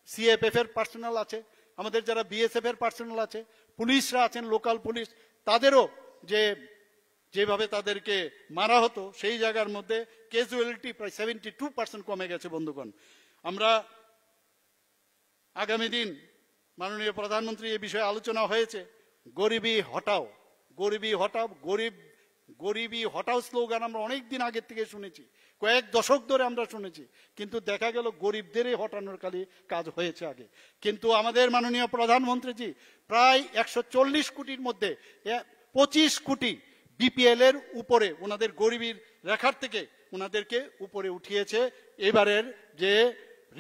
সিএফএফ এর পার্সোনাল আছে, আমাদের যারা বিএসএফ এর পার্সোনাল আছে, পুলিশরা আছেন, লোকাল পুলিশ, তাদেরও যেভাবে তাদেরকে মারা হতো সেই জায়গার মধ্যে ক্যাজুয়ালিটি প্রায় 72% কমে গেছে। বন্ধুগণ, আমরা আগামী দিন মাননীয় প্রধানমন্ত্রী এই বিষয়ে আলোচনা হয়েছে, গরিবি হটাও, গরিবি হটাও, গরিবি হটাও স্লোগান আমরা অনেক দিন আগের থেকে শুনেছি, কয়েক দশক ধরে আমরা শুনেছি, কিন্তু দেখা গেল গরিবদেরই হটানোর কাজ হয়েছে আগে। কিন্তু আমাদের মাননীয় প্রধানমন্ত্রীজি প্রায় 140 কোটির মধ্যে 25 কোটি বিপিএল এর উপরে ওনাদের গরিবির রেখার থেকে ওনাদেরকে উপরে উঠিয়েছে। এবারের যে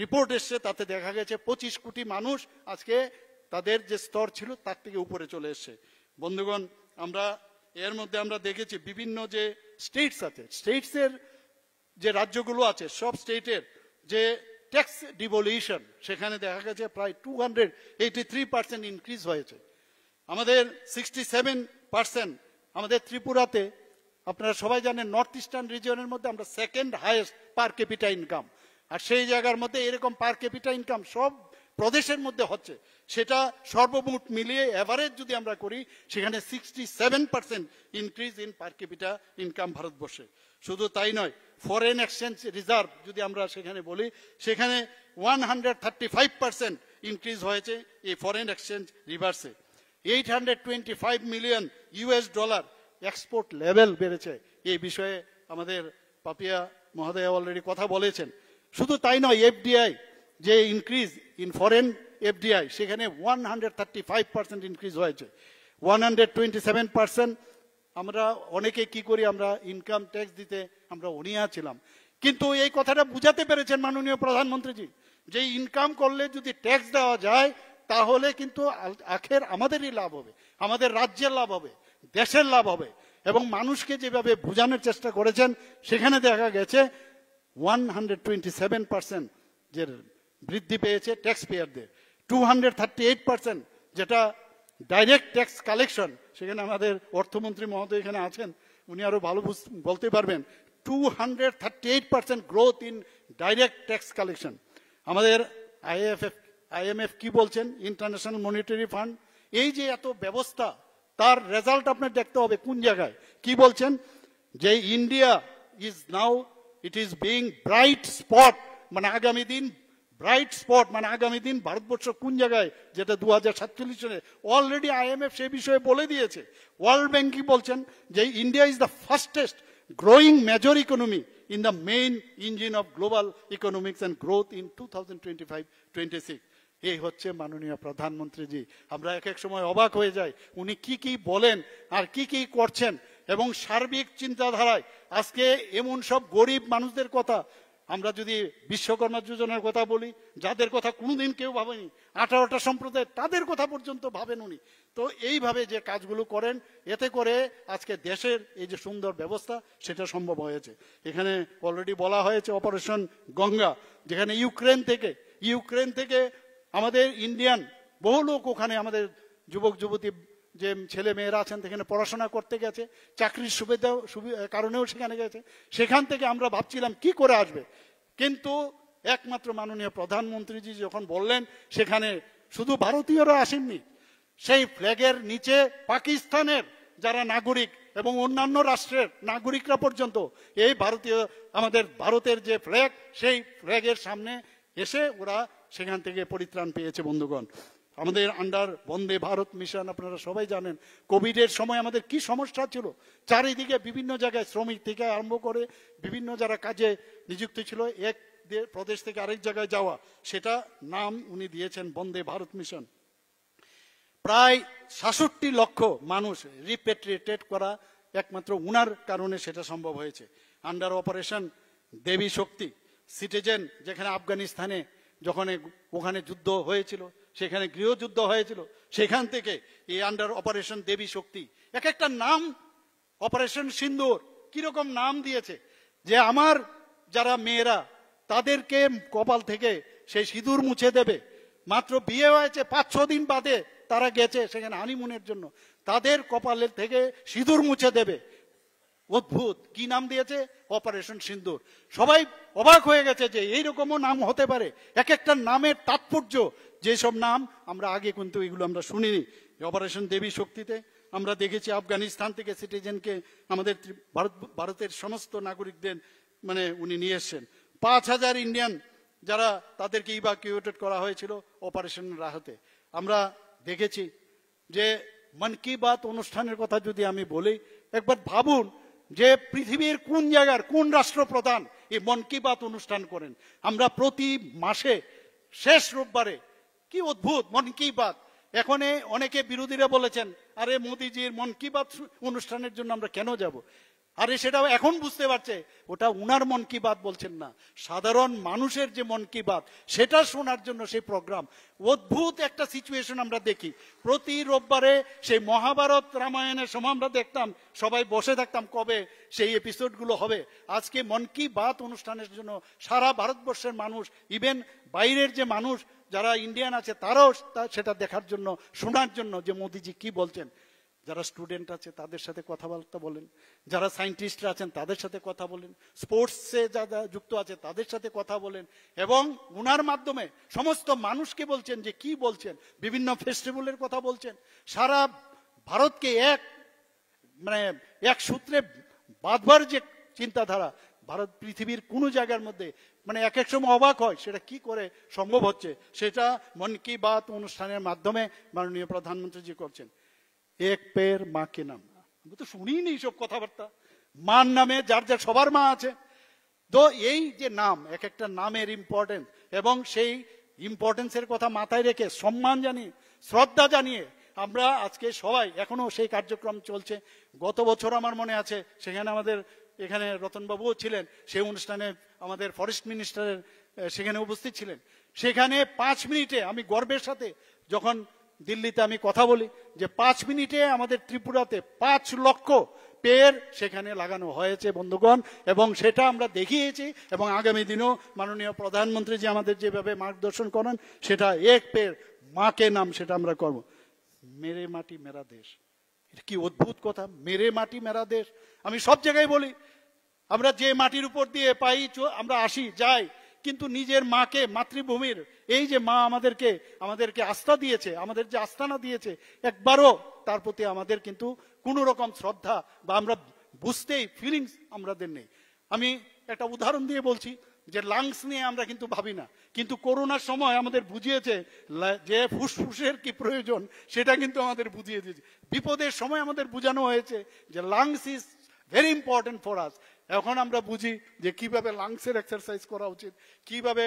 রিপোর্ট এসছে তাতে দেখা গেছে 25 কোটি মানুষ আজকে তাদের যে স্তর ছিল তার থেকে উপরে চলে এসছে। বন্ধুগণ, আমরা এর মধ্যে আমরা দেখেছি বিভিন্ন যে স্টেটস আছে, স্টেটসের যে রাজ্যগুলো আছে সব স্টেটের যে ট্যাক্স ডিভলিউশন সেখানে দেখা গেছে প্রায় 283% ইনক্রিজ হয়েছে। আমাদের 67% আমাদের ত্রিপুরাতে, আপনারা সবাই জানেন নর্থ ইস্টার্ন রিজিয়নের মধ্যে আমরা second highest per capita income, আর সেই জায়গার মধ্যে এরকম পার ক্যাপিটা ইনকাম সব প্রদেশের মধ্যে হচ্ছে, সেটা সর্বমোট মিলিয়ে এভারেজ যদি আমরা করি সেখানে 67% increase in per capita income ভারতবর্ষে। শুধু তাই নয়, ফরেন এক্সচেঞ্জ রিজার্ভ যদি আমরা সেখানে বলি সেখানে 135% ইনক্রিজ হয়েছে এই ফরেন এক্সচেঞ্জ রিভার্সে। 825 million US dollar export level বেড়েছে। এই বিষয়ে আমাদের পাপিয়া মহোদয় অলরেডি কথা বলেছেন। শুধু তাই নয়, এফডিআই যে ইনক্রিজ ইন ফরেন এফডিআই সেখানে 135% ইনক্রিজ হয়েছে। 127% আমরা অনেকে কি করি, আমরা ইনকাম ট্যাক্স দিতে আমরা অনীহা ছিলাম, কিন্তু এই কথাটা বুঝাতে পেরেছেন মাননীয় প্রধানমন্ত্রীজি যে ইনকাম করলে যদি ট্যাক্স দেওয়া যায় তাহলে কিন্তু আখের আমাদেরই লাভ হবে, আমাদের রাজ্যের লাভ হবে, দেশের লাভ হবে। এবং মানুষকে যেভাবে বোঝানোর চেষ্টা করেছেন সেখানে দেখা গেছে 127% যে বৃদ্ধি পেয়েছে ট্যাক্স পেয়ারদের, 238% যেটা ডাইরেক্ট ট্যাক্স কালেকশন, সেখানে আমাদের অর্থমন্ত্রী মহোদয় এখানে আছেন, উনি আরো ভালো বলতে পারবেন, 238% growth in direct tax collection. আমাদের আইএমএফ কি বলছেন, ইন্টারন্যাশনাল মনিটারি ফান্ড, এই যে এত ব্যবস্থা তার রেজাল্ট আপনার দেখতে হবে কোন জায়গায়। কি বলছেন যে India is now it is being bright spot, মানে আগামী দিন ব্রাইট স্পট, মানে আগামী দিন ভারতবর্ষ কোন জায়গায়, যেটা 2047 সালে অলরেডি আইএমএফ সে বিষয়ে বলে দিয়েছে। ওয়ার্ল্ড ব্যাংক কি বলছেন যে India is the fastest growing major economy in the main engine of global economics and growth in 2025-26। এই হচ্ছে মাননীয় প্রধানমন্ত্রীজি। আমরা এক এক সময় অবাক হয়ে যাই উনি কি কি বলেন আর কি কি করছেন, এবং সার্বিক চিন্তাধারায় আজকে এমন সব গরিব মানুষদের কথা আমরা যদি বিশ্বকর্মা যোজনার কথা বলি, যাদের কথা কোনোদিন কেউ ভাবেনি, 18টা সম্প্রদায়, তাদের কথা পর্যন্ত ভাবেন উনি। তো এইভাবে যে কাজগুলো করেন, এতে করে আজকে দেশের এই যে সুন্দর ব্যবস্থা, সেটা সম্ভব হয়েছে। এখানে অলরেডি বলা হয়েছে অপারেশন গঙ্গা, যেখানে ইউক্রেন থেকে আমাদের ইন্ডিয়ান বহু লোক ওখানে, আমাদের যুবক যুবতী যে ছেলে মেয়েরা আছেন সেখানে পড়াশোনা করতে গেছে, চাকরির কারণেও সেখানে গেছে। সেখান থেকে আমরা ভাবছিলাম কি করে আসবে, কিন্তু একমাত্র মাননীয় প্রধানমন্ত্রীজি যখন বললেন, সেখানে শুধু ভারতীয়রা আসেননি, সেই ফ্ল্যাগের নিচে পাকিস্তানের যারা নাগরিক এবং অন্যান্য রাষ্ট্রের নাগরিকরা পর্যন্ত এই আমাদের ভারতের যে ফ্ল্যাগ, সেই ফ্ল্যাগের সামনে এসে ওরা সেখান থেকে পরিত্রাণ পেয়েছে। বন্ধুগণ, আমাদের আন্ডার বন্দে ভারত মিশন, আপনারা সবাই জানেন কোভিডের সময় আমাদের কি সমস্যা ছিল, চারিদিকে বিভিন্ন জায়গায় শ্রমিক থেকে আরম্ভ করে বিভিন্ন যারা কাজে নিযুক্ত ছিল, এক প্রদেশ থেকে আরেক জায়গায় যাওয়া, সেটা নাম উনি দিয়েছেন বন্দে ভারত মিশন। প্রায় ৬৭ লক্ষ মানুষ রিপেট্রিয়েটেড করা একমাত্র উনার কারণে সেটা সম্ভব হয়েছে। আন্ডার অপারেশন দেবী শক্তি, সিটিজেন, যেখানে আফগানিস্তানে যখন ওখানে যুদ্ধ হয়েছিল, সেখানে গৃহযুদ্ধ হয়েছিল, সেখান থেকে এই আন্ডার অপারেশন দেবী শক্তি, এক একটা নাম, অপারেশন সিন্দুর, কিরকম নাম দিয়েছে, যে আমার যারা মেয়েরা তাদেরকে কপাল থেকে সেই সিঁদুর মুছে দেবে, মাত্র বিয়ে হয়েছে ৫-৬ দিন বাদে তারা গেছে সেখানে হানিমুনের জন্য, তাদের কপালের থেকে সিঁদুর মুছে দেবে। অদ্ভুত কি নাম দিয়েছে, অপারেশন সিন্দুর। সবাই অবাক হয়ে গেছে যে এইরকমও নাম হতে পারে, এক একটা নামের তাৎপর্য, যেসব নাম আমরা আগে কিন্তু এগুলো আমরা শুনিনি। অপারেশন দেবী শক্তিতে আমরা দেখেছি আফগানিস্তান থেকে সিটিজেনকে আমাদের ভারতের সমস্ত নাগরিকদের মানে উনি নিয়ে এসছেন। ৫,০০০ ইন্ডিয়ান যারা তাদেরকে ইভাকুয়েটেড করা হয়েছিল অপারেশনের রাহতে। আমরা দেখেছি যে মন কি বাত অনুষ্ঠানের কথা যদি আমি বলি, একবার ভাবুন যে পৃথিবীর কোন জায়গার কোন রাষ্ট্রপ্রধান এই মন কি বাত অনুষ্ঠান করেন। আমরা প্রতি মাসে শেষ রোববারে, কি অদ্ভুত মন কি বাত। এখন অনেকে বিরোধীরা বলেছেন, আরে মোদিজির মন কি বাত অনুষ্ঠানের জন্য আমরা কেন যাব? আরে সেটা এখন বুঝতে পারছে ওটা উনার মন কি বাত বলছেন না, সাধারণ মানুষের যে মন কি বাত সেটা শোনার জন্য সেই প্রোগ্রাম। অদ্ভুত একটা সিচুয়েশন আমরা দেখি প্রতি রোববারে। সেই মহাভারত রামায়ণের সময় আমরা দেখতাম, সবাই বসে থাকতাম কবে সেই এপিসোডগুলো হবে। আজকে মন কি বাত অনুষ্ঠানের জন্য সারা ভারতবর্ষের মানুষ, ইভেন বাইরের যে মানুষ যারা ইন্ডিয়ান আছে, তারাও সেটা দেখার জন্য, শোনার জন্য যে মোদিজি কি বলছেন। যারা স্টুডেন্ট আছে তাদের সাথে কথাবার্তা বলেন, যারা সায়েন্টিস্টরা আছেন তাদের সাথে কথা বলেন, স্পোর্টসে যারা যুক্ত আছে তাদের সাথে কথা বলেন, এবং উনার মাধ্যমে সমস্ত মানুষকে বলছেন যে কি বলছেন, বিভিন্ন ফেস্টিভ্যালের কথা বলছেন। সারা ভারতকে এক সূত্রে বাঁধবার যে চিন্তাধারা, ভারত পৃথিবীর কোনো জায়গার মধ্যে এক এক সময় অবাক হয় সেটা কি করে সম্ভব হচ্ছে। সেটা মন কি বাত অনুষ্ঠানের মাধ্যমে মাননীয় প্রধানমন্ত্রীজি করছেন। এক পের মা কে নাম, আমি তো শুনিনি সব কথাবার্তা। মার নামে যার যার সবার মা আছে, তো এই যে নাম, এক একটা নামের ইম্পর্টেন্স, এবং সেই ইম্পর্টেন্সের কথা মাথায় রেখে সম্মান জানিয়ে, শ্রদ্ধা জানিয়ে আমরা আজকে সবাই, এখনো সেই কার্যক্রম চলছে। গত বছর আমার মনে আছে, সেখানে আমাদের এখানে রতনবাবুও ছিলেন, সেই অনুষ্ঠানে আমাদের ফরেস্ট মিনিস্টারের সেখানে উপস্থিত ছিলেন। সেখানে 5 মিনিটে, আমি গর্বের সাথে যখন দিল্লিতে আমি কথা বলি যে 5 মিনিটে আমাদের ত্রিপুরাতে 5 লক্ষ পেড় সেখানে লাগানো হয়েছে বন্ধুগণ, এবং সেটা আমরা দেখিয়েছি। এবং আগামী দিনেও মাননীয় প্রধানমন্ত্রী যে আমাদের যেভাবে মার্গদর্শন করেন, সেটা এক পেড় মাকে নাম, সেটা আমরা করব। মেরে মাটি মেরা দেশ, এটা কি অদ্ভুত কথা, মেরে মাটি মেরা দেশ। আমি সব জায়গায় বলি, আমরা যে মাটির উপর দিয়ে পাই আমরা আসি যাই, কিন্তু নিজের মাকে, মাতৃভূমির এই যে মা আমাদেরকে আস্থা দিয়েছে, আমাদের যে আস্থানা দিয়েছে, একবারও তার প্রতি আমাদের কিন্তু কোনো রকম শ্রদ্ধা বা আমরা বুঝতেই ফিলিংস আমাদের নেই। আমি একটা উদাহরণ দিয়ে বলছি যে লাংস নিয়ে আমরা কিন্তু ভাবি না, কিন্তু করোনার সময় আমাদের বুঝিয়েছে যে ফুসফুসের কি প্রয়োজন, সেটা কিন্তু আমাদের বুঝিয়ে দিয়েছে। বিপদের সময় আমাদের বোঝানো হয়েছে যে lungs is very important for us. এখন আমরা বুঝি যে কিভাবে লাংসের এক্সারসাইজ করা উচিত, কিভাবে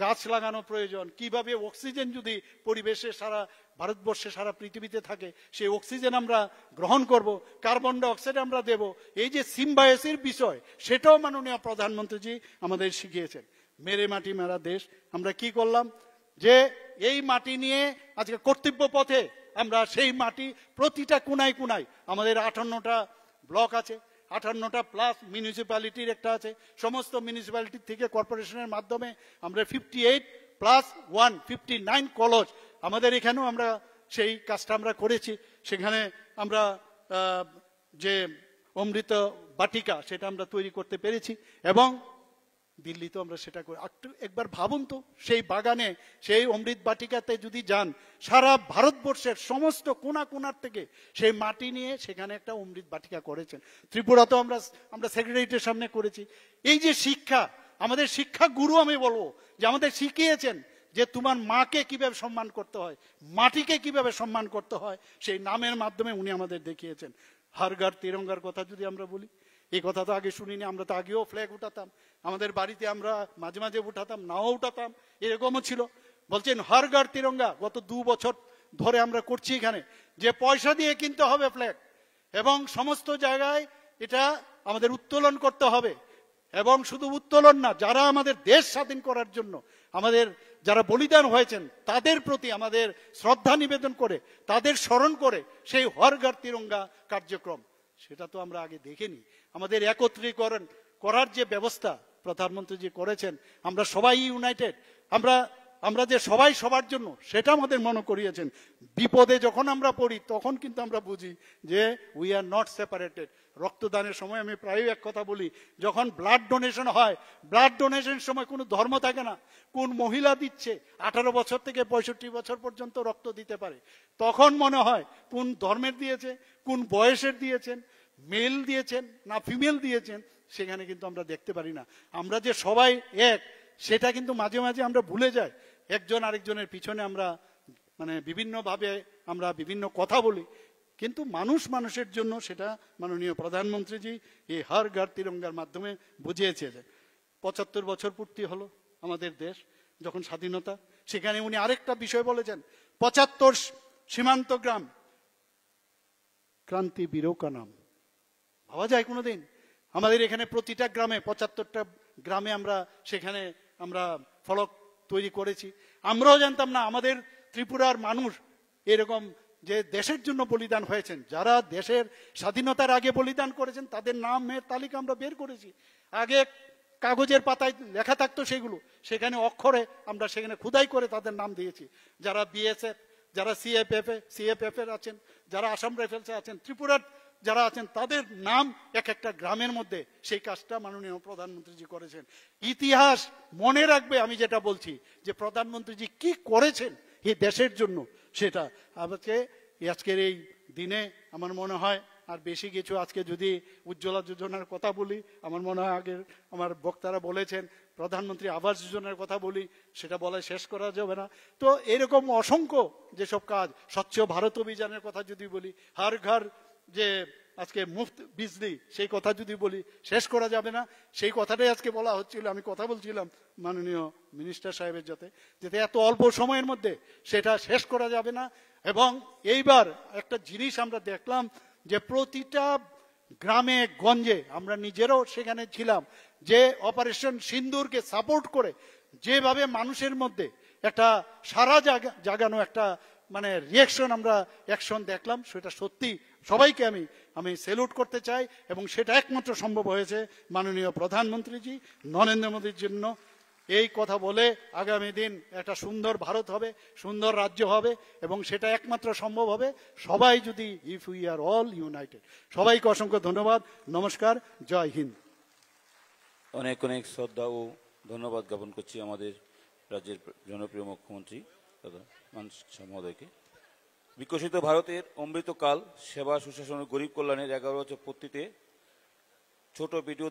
গাছ লাগানো প্রয়োজন, কিভাবে অক্সিজেন যদি পরিবেশে সারা ভারতবর্ষে সারা পৃথিবীতে থাকে সেই অক্সিজেন আমরা গ্রহণ করব, কার্বন ডাই অক্সাইড আমরা দেব। এই যে সিম্বায়োসিসের বিষয়, সেটাও মাননীয় প্রধানমন্ত্রীজি আমাদের শিখিয়েছেন। মেরে মাটি মেরা দেশ, আমরা কি করলাম যে এই মাটি নিয়ে আজকে কর্তব্য পথে আমরা সেই মাটি প্রতিটা কোনায় কোনায়, আমাদের 58টা ব্লক আছে, 58টা প্লাস মিউনিসিপ্যালিটির একটা আছে, সমস্ত মিউনিসিপ্যালিটি থেকে কর্পোরেশনের মাধ্যমে আমরা 58+1 59 কলেজ আমাদের এখানেও আমরা সেই কাজটা আমরা করেছি। সেখানে আমরা যে অমৃত বাটিকা সেটা আমরা তৈরি করতে পেরেছি এবং দিল্লিতে আমরা সেটা করি। একবার ভাবুন তো, সেই বাগানে সেই অমৃত বাটিকাতে যদি যান, সারা ভারতবর্ষের সমস্ত কোনা কোনার থেকে সেই মাটি নিয়ে সেখানে একটা অমৃত বাটিকা করেছেন। ত্রিপুরাতেও আমরা সেক্রেটারিয়েটের সামনে করেছি। এই যে শিক্ষা, আমাদের শিক্ষা গুরু আমি বলবো যে আমাদের শিখিয়েছেন যে তোমার মাকে কিভাবে সম্মান করতে হয়, মাটিকে কিভাবে সম্মান করতে হয়, সেই নামের মাধ্যমে উনি আমাদের দেখিয়েছেন। হর ঘর তিরঙ্গার কথা যদি আমরা বলি, এই কথা তো আগে শুনিনি, আমরা তো আগেও ফ্ল্যাগ উঠাতাম, আমাদের বাড়িতে আমরা মাঝে মাঝে উঠাতাম, নাও উঠাতাম, এরকমও ছিল। বলছেন হর ঘর তিরঙ্গা, গত 2 বছর ধরে আমরা করছি এখানে, যে পয়সা দিয়ে কিনতে হবে ফ্ল্যাগ এবং সমস্ত জায়গায় এটা আমাদের উত্তোলন করতে হবে। এবং শুধু উত্তোলন না, যারা আমাদের দেশ স্বাধীন করার জন্য আমাদের যারা বলিদান হয়েছেন তাদের প্রতি আমাদের শ্রদ্ধা নিবেদন করে, তাদের স্মরণ করে সেই হর ঘর তিরঙ্গা কার্যক্রম, সেটা তো আমরা আগে দেখিনি। আমাদের একত্রীকরণ করার যে ব্যবস্থা প্রধানমন্ত্রী করেছেন, আমরা সবাই ইউনাইটেড, আমরা যে সবাই সবার জন্য, সেটা আমাদের মনে করিয়েছেন। বিপদে যখন আমরা পড়ি তখন কিন্তু আমরা বুঝি যে উই আর নট সেপারেটেড। রক্তদানের সময় আমি প্রায় এক কথা বলি, যখন ব্লাড ডোনেশন হয়, ব্লাড ডোনেশনের সময় কোনো ধর্ম থাকে না, কোন মহিলা দিচ্ছে 18 বছর থেকে 65 বছর পর্যন্ত রক্ত দিতে পারে, তখন মনে হয় কোন ধর্মের দিয়েছে, কোন বয়সের দিয়েছেন, মেল দিয়েছেন না ফিমেল দিয়েছেন, সেখানে কিন্তু আমরা দেখতে পারি না। আমরা যে সবাই এক, সেটা কিন্তু মাঝে মাঝে আমরা ভুলে যাই। একজন আরেকজনের পিছনে আমরা বিভিন্নভাবে আমরা বিভিন্ন কথা বলি, কিন্তু মানুষের জন্য সেটা মাননীয় প্রধানমন্ত্রীজি এই হর ঘর তিরঙ্গার মাধ্যমে বুঝিয়েছে। 75 বছর পূর্তি হলো আমাদের দেশ যখন স্বাধীনতা, সেখানে উনি আরেকটা বিষয় বলেছেন, 75 সীমান্ত গ্রাম ক্রান্তি বীরকা নাম। ভাবা যায় কোনোদিন? আমাদের এখানে প্রতিটা গ্রামে 75টা গ্রামে সেখানে আমরা ফলক তৈরি করেছি। আমরাও জানতাম না আমাদের ত্রিপুরার মানুষ এরকম যে দেশের জন্য বলিদান হয়েছেন, যারা দেশের স্বাধীনতার আগে বলিদান করেছেন তাদের নামের তালিকা আমরা বের করেছি। আগে কাগজের পাতায় লেখা থাকতো, সেখানে অক্ষরে আমরা সেখানে খোদাই করে তাদের নাম দিয়েছি। যারা বিএসএফ, যারা সিএফএফ এর আছেন, যারা আসাম রাইফেলসে আছেন, ত্রিপুরার যারা আছেন, তাদের নাম এক একটা গ্রামের মধ্যে, সেই কাজটা মাননীয় প্রধানমন্ত্রীজি করেছেন। ইতিহাস মনে রাখবে আমি যেটা বলছি, যে প্রধানমন্ত্রীজি কি করেছেন এই দেশের জন্য, সেটা আজকের এই দিনে আমার মনে হয় আর বেশি কিছু, আজকে যদি উজ্জ্বলা যোজনার কথা বলি, আমার মনে হয় আগের আমার বক্তারা বলেছেন, প্রধানমন্ত্রী আবাস যোজনার কথা বলি, সেটা বলা শেষ করা যাবে না। তো এরকম অসংখ্য যেসব কাজ, স্বচ্ছ ভারত অভিযানের কথা যদি বলি, হর ঘর যে আজকে মুফত বিজলি, সেই কথা যদি বলি শেষ করা যাবে না। সেই কথাটাই আজকে বলা হচ্ছিল, আমি কথা বলছিলাম মাননীয় মিনিস্টার সাহেবের যাতে এত অল্প সময়ের মধ্যে সেটা শেষ করা যাবে না। এবং এইবার একটা জিনিস আমরা দেখলাম যে প্রতিটা গ্রামে গঞ্জে, আমরা নিজেরাও সেখানে ছিলাম, যে অপারেশন সিন্দুরকে সাপোর্ট করে যেভাবে মানুষের মধ্যে একটা সারা জাগানো একটা রিয়াকশন আমরা অ্যাকশন দেখলাম, সেটা সত্যি সবাইকে আমি স্যালুট করতে চাই। এবং সেটা একমাত্র সম্ভব হয়েছে মাননীয় প্রধানমন্ত্রীজি নরেন্দ্র মোদীর জন্য। এই কথা বলে আগামী দিন একটা সুন্দর ভারত হবে, সুন্দর রাজ্য হবে, এবং সেটা একমাত্র সম্ভব হবে সবাই যদি, if we are all United. সবাইকে অসংখ্য ধন্যবাদ, নমস্কার, জয় হিন্দ। অনেক অনেক শ্রদ্ধা ও ধন্যবাদ জ্ঞাপন করছি আমাদের রাজ্যের জনপ্রিয় মুখ্যমন্ত্রী দাদা মানস মহোদয়কে। বিকশিত ভারতের অমৃতকাল, সেবা সুশাসন ও গরিব কল্যাণের 11 বছর পূর্তিতে ছোট ভিডিও